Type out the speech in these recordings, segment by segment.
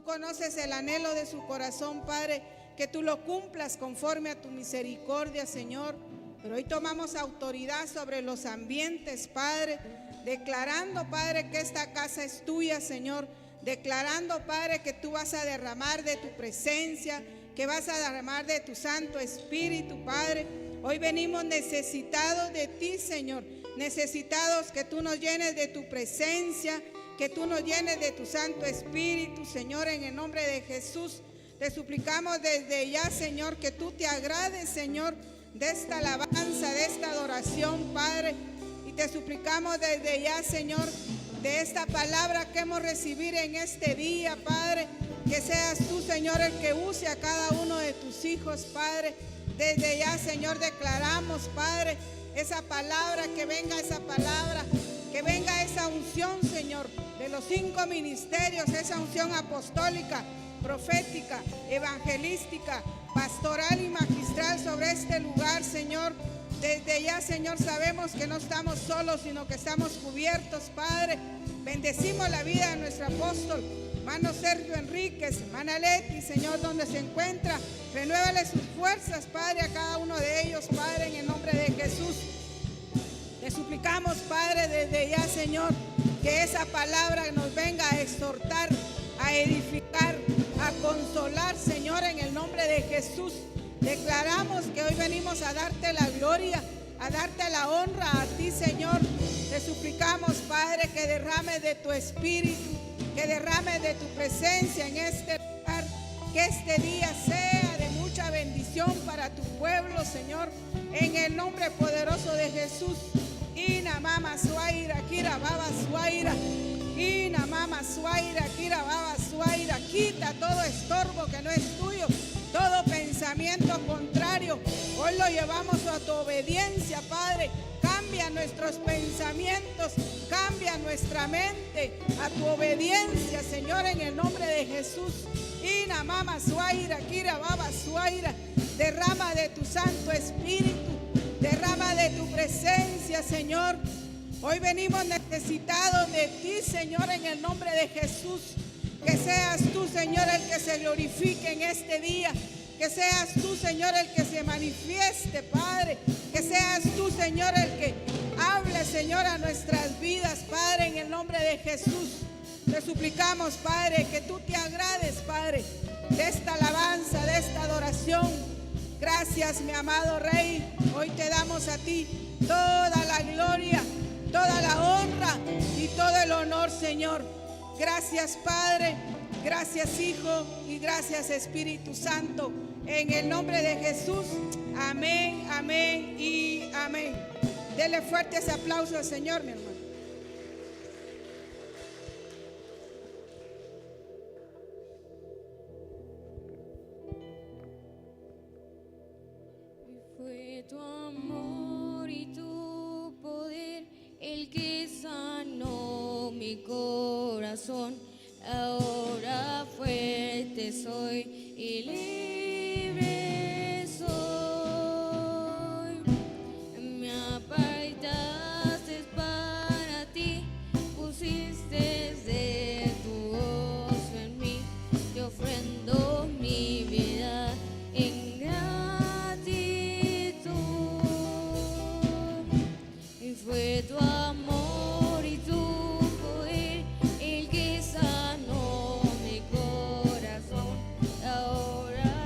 conoces el anhelo de su corazón, Padre, que tú lo cumplas conforme a tu misericordia, Señor. Pero hoy tomamos autoridad sobre los ambientes, Padre, declarando, Padre, que esta casa es tuya, Señor. Declarando, Padre, que tú vas a derramar de tu presencia, que vas a derramar de tu Santo Espíritu, Padre. Hoy venimos necesitados de ti, Señor. Necesitados que tú nos llenes de tu presencia, que tú nos llenes de tu Santo Espíritu, Señor, en el nombre de Jesús. Te suplicamos desde ya, Señor, que tú te agrades, Señor, de esta alabanza, de esta adoración, Padre. Y te suplicamos desde ya, Señor, de esta palabra que hemos recibido en este día, Padre, que seas tú, Señor, el que use a cada uno de tus hijos, Padre. Desde ya, Señor, declaramos, Padre, esa palabra, que venga esa palabra, que venga esa unción, Señor, de los 5 ministerios, esa unción apostólica, profética, evangelística, pastoral y magistral sobre este lugar, Señor. Desde ya, Señor, sabemos que no estamos solos, sino que estamos cubiertos, Padre. Bendecimos la vida de nuestro apóstol, hermano Sergio Enríquez, hermana Leti, Señor, donde se encuentra. Renuévale sus fuerzas, Padre, a cada uno de ellos, Padre, en el nombre de Jesús. Te suplicamos, Padre, desde ya, Señor, que esa palabra nos venga a exhortar, a edificar, a consolar, Señor, en el nombre de Jesús. Declaramos que hoy venimos a darte la gloria, a darte la honra a ti, Señor. Te suplicamos, Padre, que derrames de tu espíritu, que derrames de tu presencia en este lugar, que este día sea de mucha bendición para tu pueblo, Señor, en el nombre poderoso de Jesús. Ina mama suaira, kira baba suaira. Ina mama suaira, kira baba suaira. Quita todo estorbo que no es tuyo, todo pensamiento contrario. Hoy lo llevamos a tu obediencia, Padre. Cambia nuestros pensamientos, cambia nuestra mente a tu obediencia, Señor, en el nombre de Jesús. Ina mama suaira, kira baba suaira. Derrama de tu Santo Espíritu, derrama de tu presencia, Señor. Hoy venimos necesitados de ti, Señor, en el nombre de Jesús. Que seas tú, Señor, el que se glorifique en este día. Que seas tú, Señor, el que se manifieste, Padre. Que seas tú, Señor, el que hable, Señor, a nuestras vidas, Padre, en el nombre de Jesús. Te suplicamos, Padre, que tú te agrades, Padre, de esta alabanza, de esta adoración. Gracias, mi amado Rey. Hoy te damos a ti toda la gloria, toda la honra y todo el honor, Señor. Gracias, Padre. Gracias, Hijo, y gracias, Espíritu Santo. En el nombre de Jesús. Amén, amén y amén. Dele fuertes aplausos al Señor, mi hermano. Fue tu amor y tu poder el que sanó mi corazón. Ahora fuerte soy y libre soy. Me apartaste para ti, pusiste de tu gozo en mí. Te ofrendo mi vida en gratitud. Y fue tu amor y tu poder el que sanó mi corazón. Ahora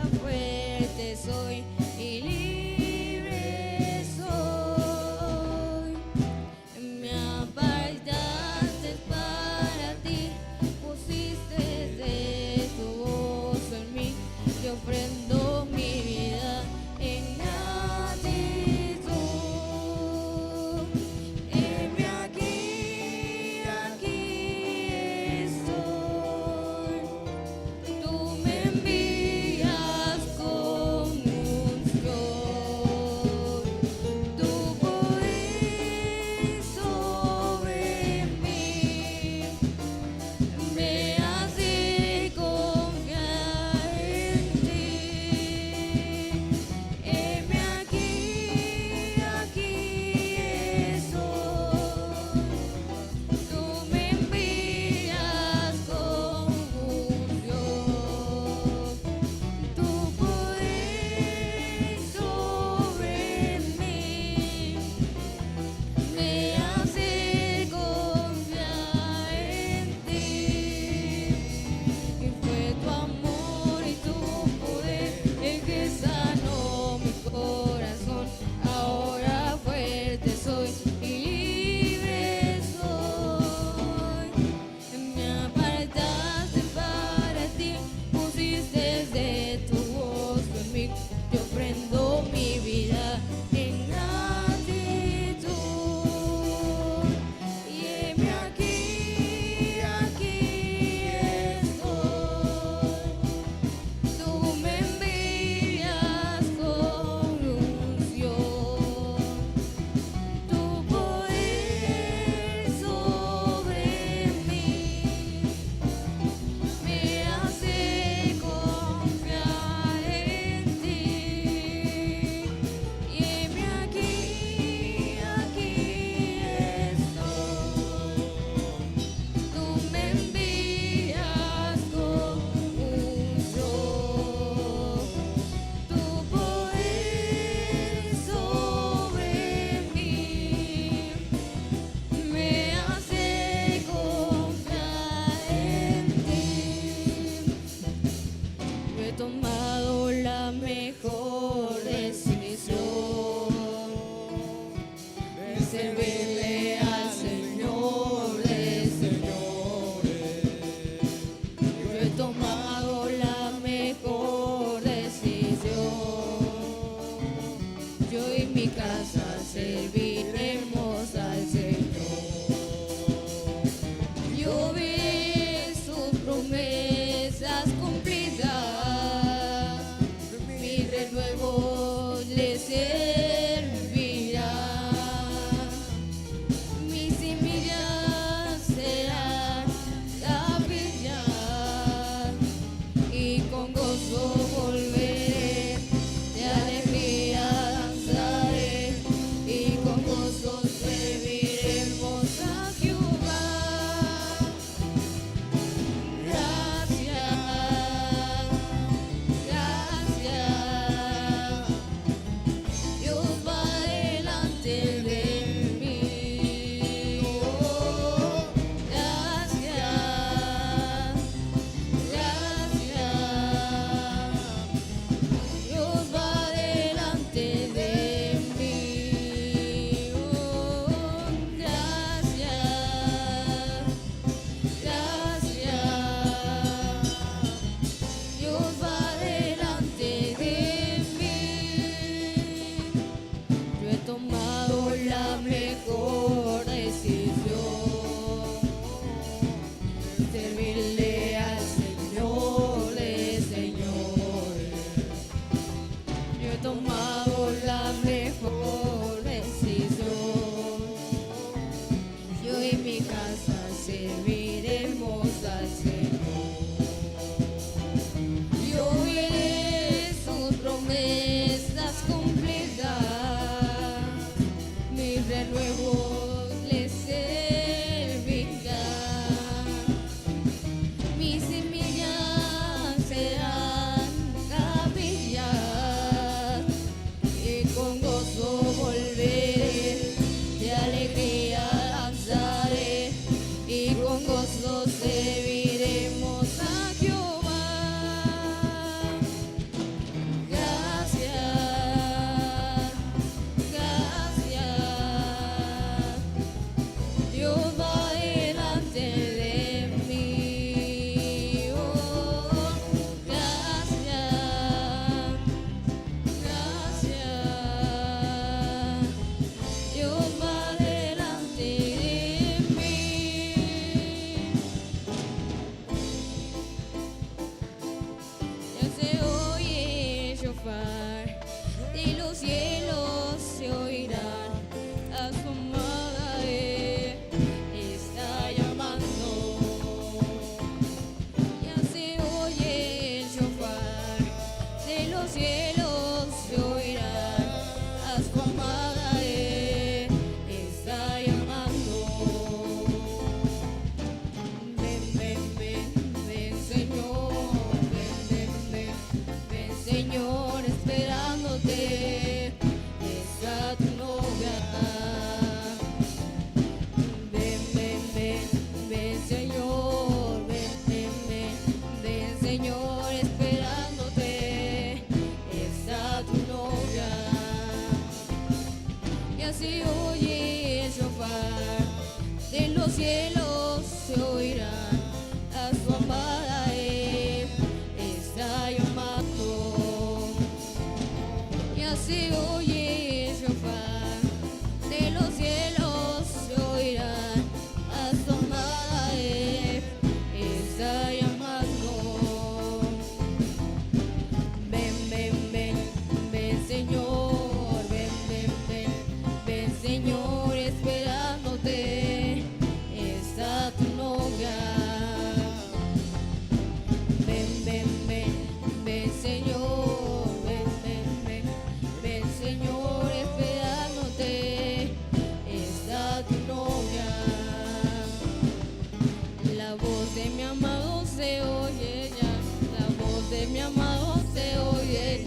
de mi amado se oye ya, la voz de mi amado se oye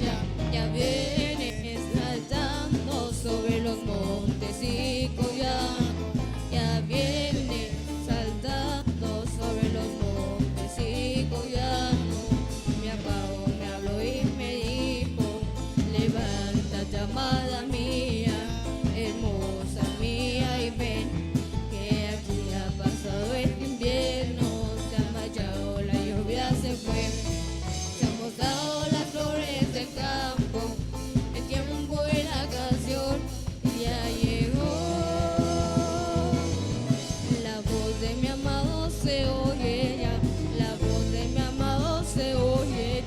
ya viene saltando sobre los montes y collados, ya viene saltando sobre los montes y collados. Mi papá me habló y me dijo, levántate amada mía, hermosa mía, y ven, que aquí ha pasado el invierno, se ha marchado, la lluvia se fue, se han botado las flores del campo, el tiempo de la canción ya llegó. La voz de mi amado se oye ya, la voz de mi amado se oye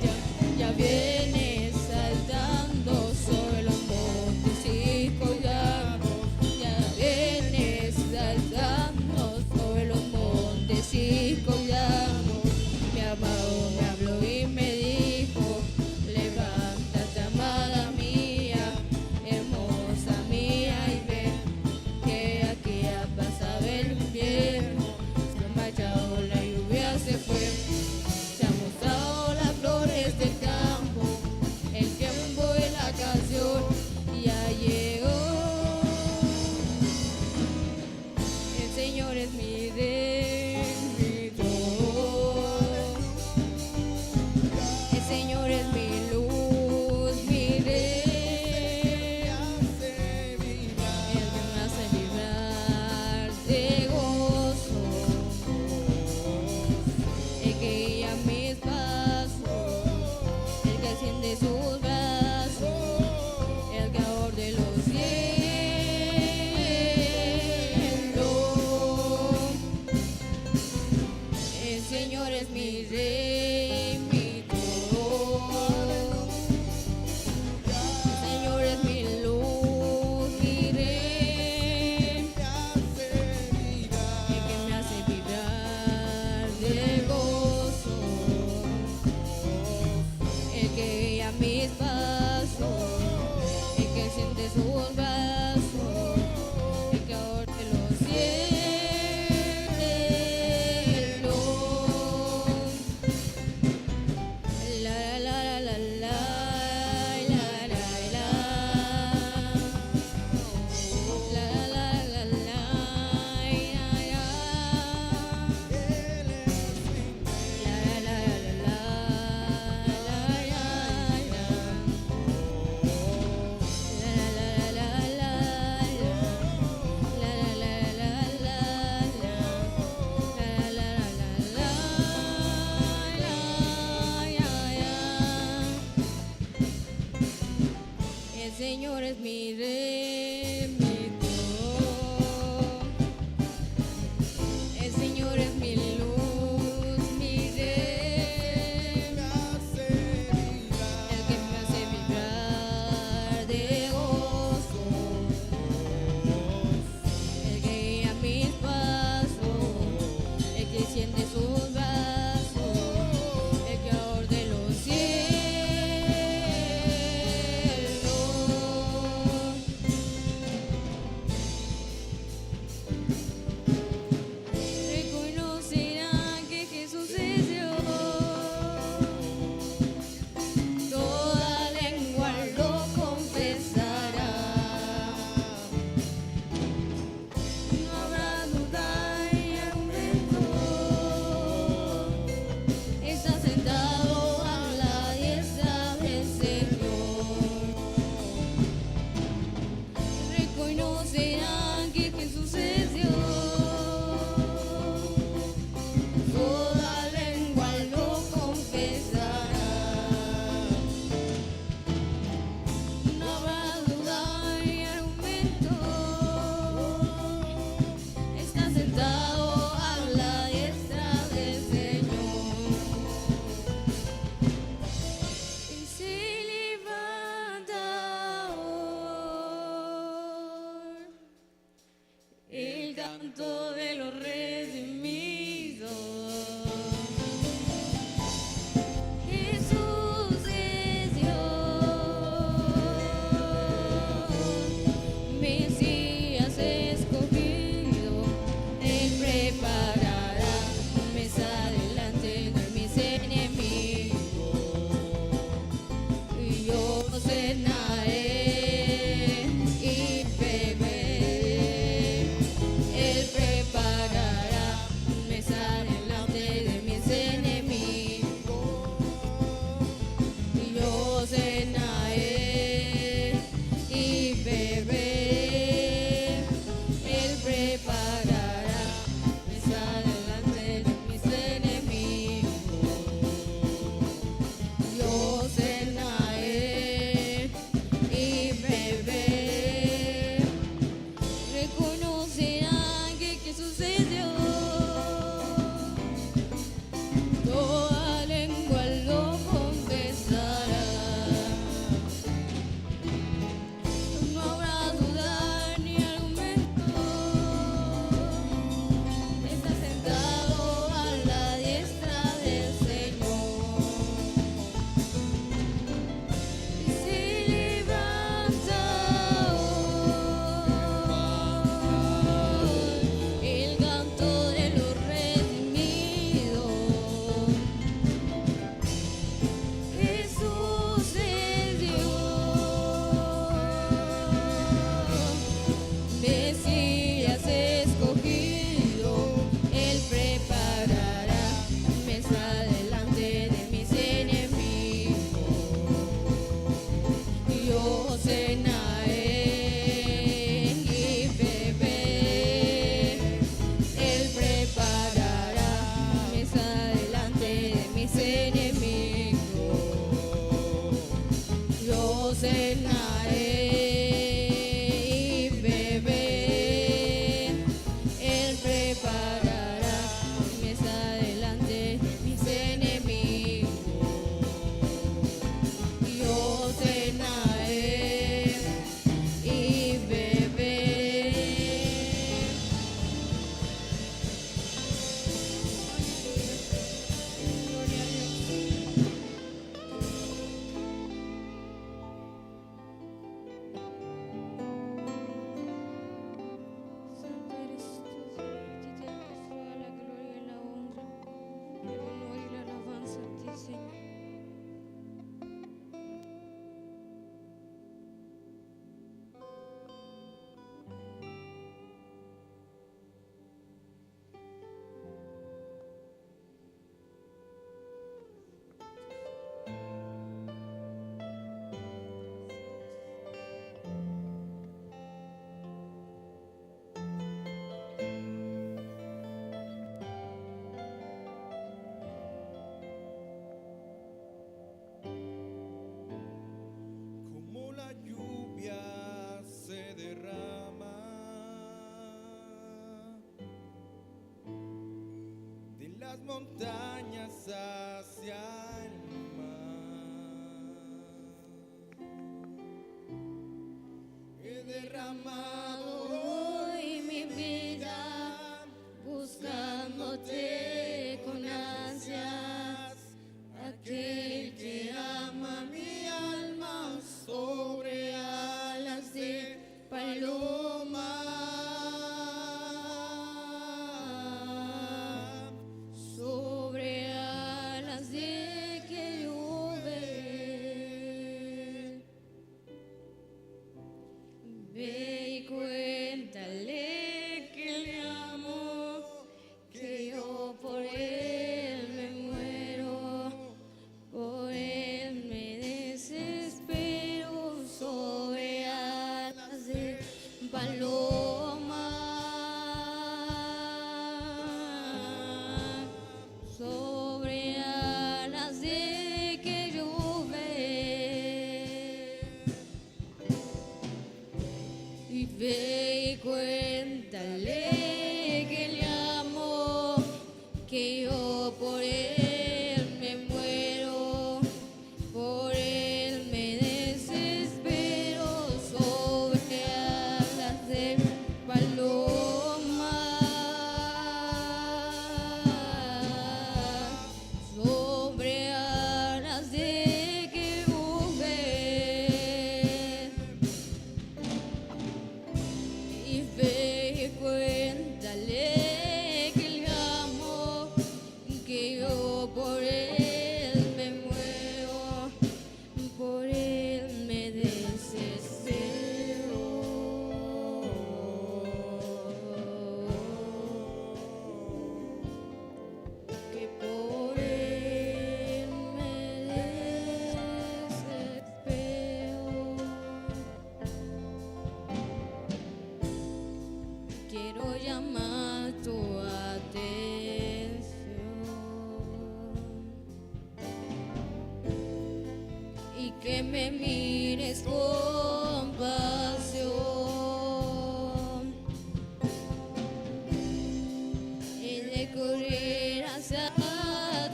ya viene saltando sobre los montes y collados, ya viene saltando sobre los montes y collados. Mi amado me habló y me dijo, levántate amada mía, hermosa mía, y ven, que aquí ha pasado el invierno, se ha marchado la lluvia honor y la alabanza a ti, Señor. Como la lluvia se derrama de las montañas hacia el mar, he derramado Hoy mi vida buscándote con ansias, aquel que ama mi alma sobre alas de paloma, sobre alas de querubín. Ve y cuéntale que le amo, que yo por él me muero, por él me desespero, sobre alas de paloma, sobre alas de querubín. Y ve y cuéntale que le amo, que yo por él me muero, por él me desespero, sobre alas de paloma, sobre alas de querubín. Y ve y cuéntale que le amo, que yo por él me muero, por él me desespero. Que por él me desespero. Quiero llamar tu atención y que me mires con pasión. He de correr hacia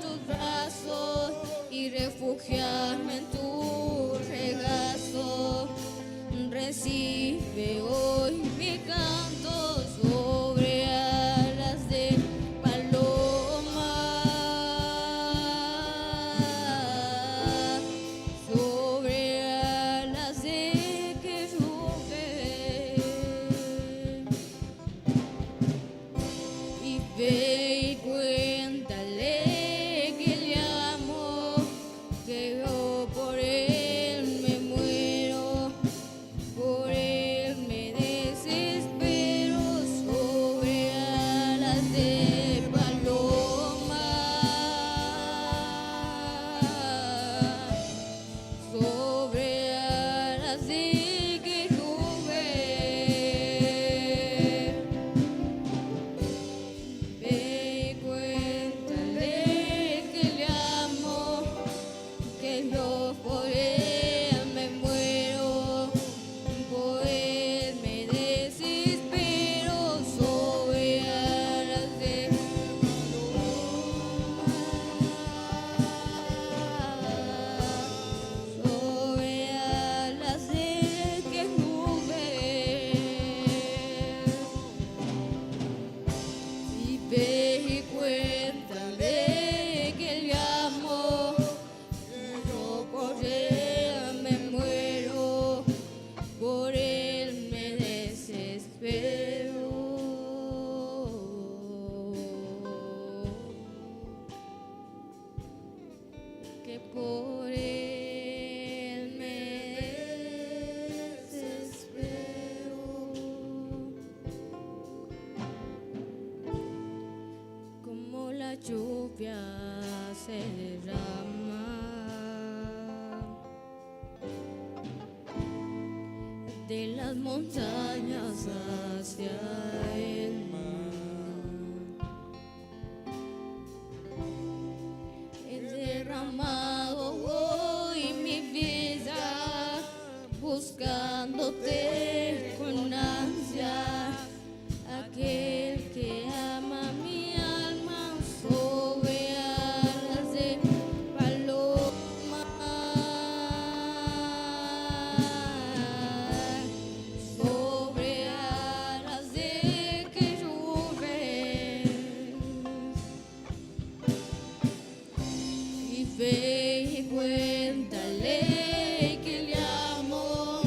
tus brazos y refugiarme en tu regazo. Recibe hoy mi canto sobre alas de paloma, sobre alas de querubín. Y ve y cuéntale que le amo, que yo por por Él me desespero, como la lluvia se derrama de las montañas hacia el mar. He derramado hoy mi vida buscándote con ansia, aquel que ama mi alma sobre alas de paloma, sobre alas de querubes, y ve y cuéntale que le amo,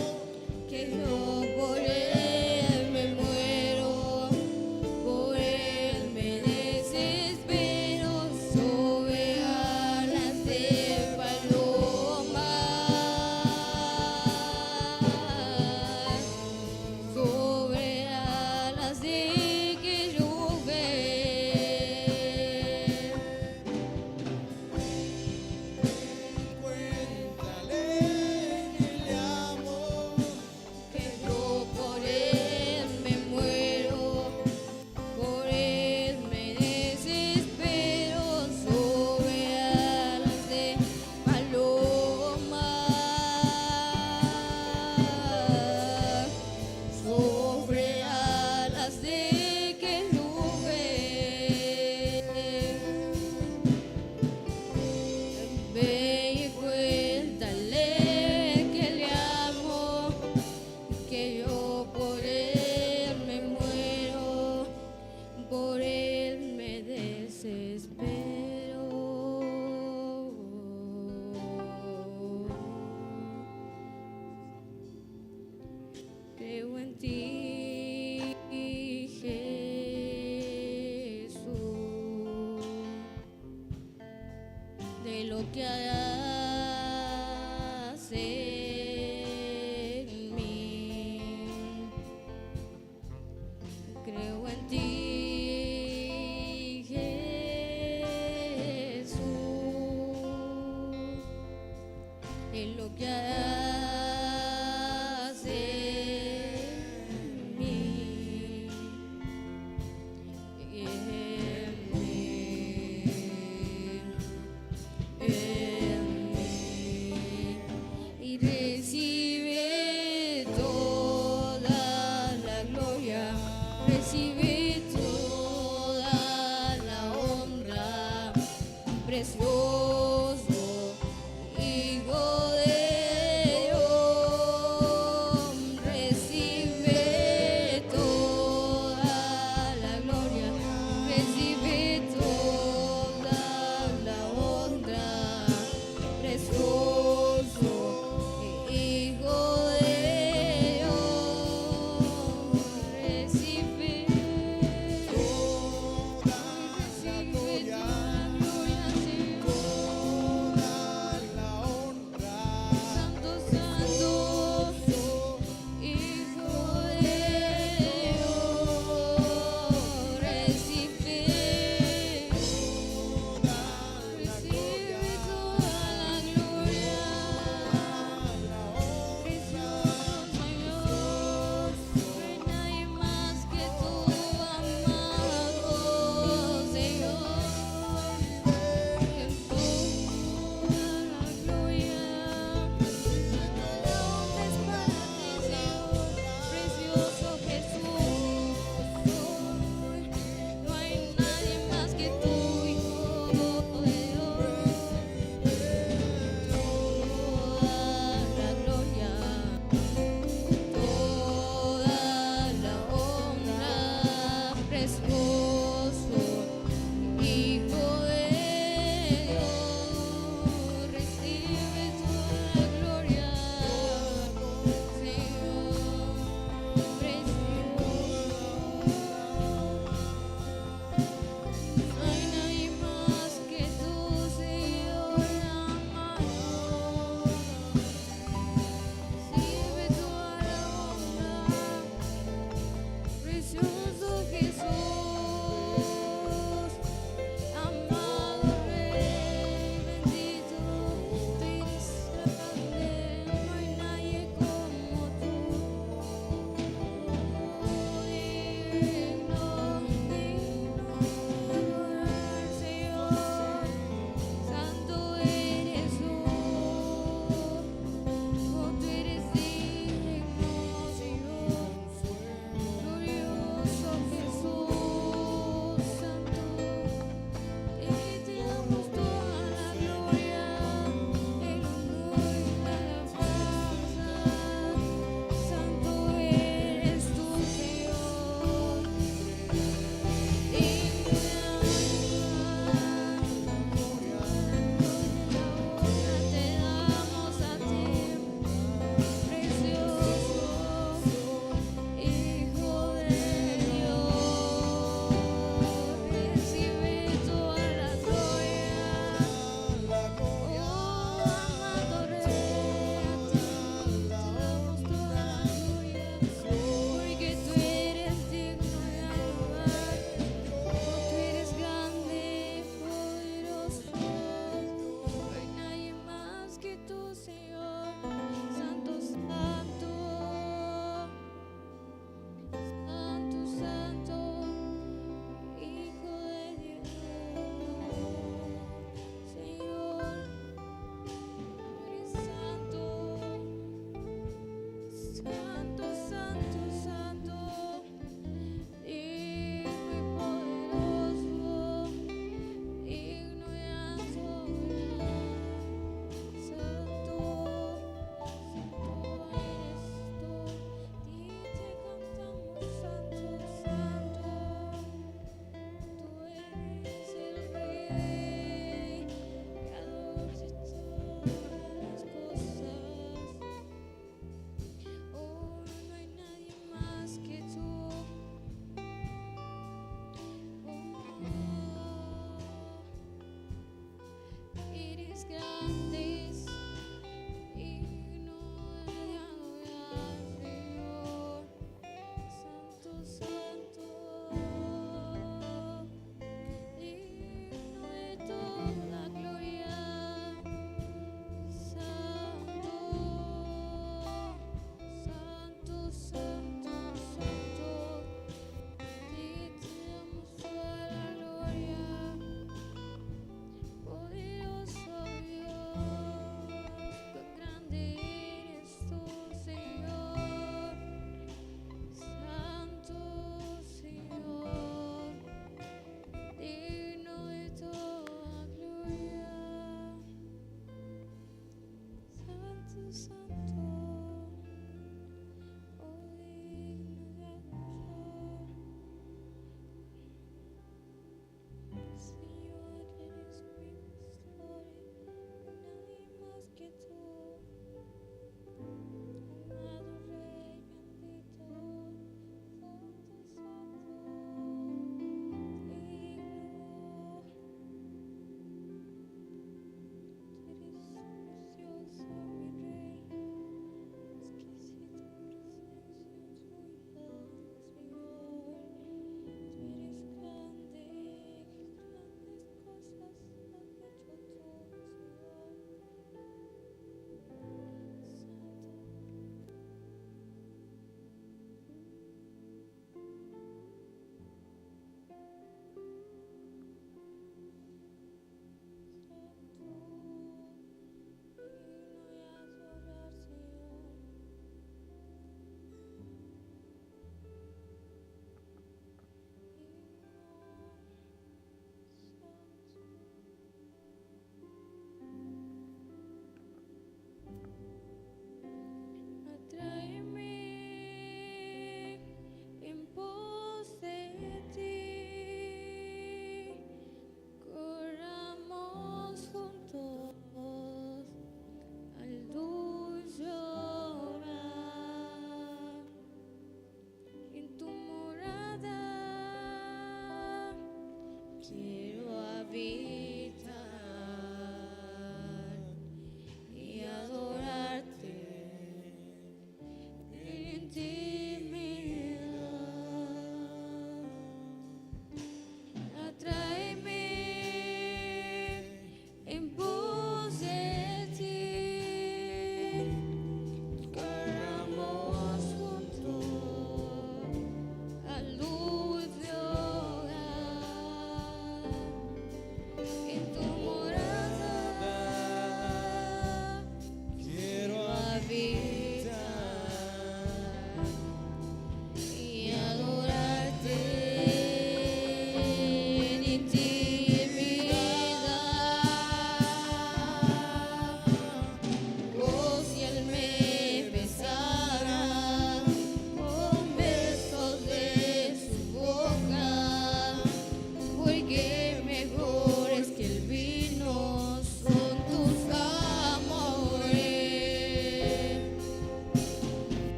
que yo por él me muero, por él me desespero, sobre alas de paloma, sobre alas de querubes. Cuéntale que le amo, Que yo por él me muero, por él me desespero, sobre alas de paloma, sobre alas de querubes. Ve y cuéntale que le amo, que yo por él me muero, por él me desespero. Creo en ti, Jesús, de lo que harás en mí. Creo en ti, Jesús, en lo que harás en mí. Y recibe toda la gloria, recibe toda la honra, precioso Hijo de Dios, recibe toda la gloria, recibe toda la honra, precioso Hijo de Dios, recibe toda la gloria, toda la honra. Santo, Santo, Hijo de Dios, recibe Toda la gloria, toda la gloria, la honra. precioso Señor, no hay nadie más que tú, amado Señor.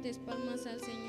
des palmas al Señor.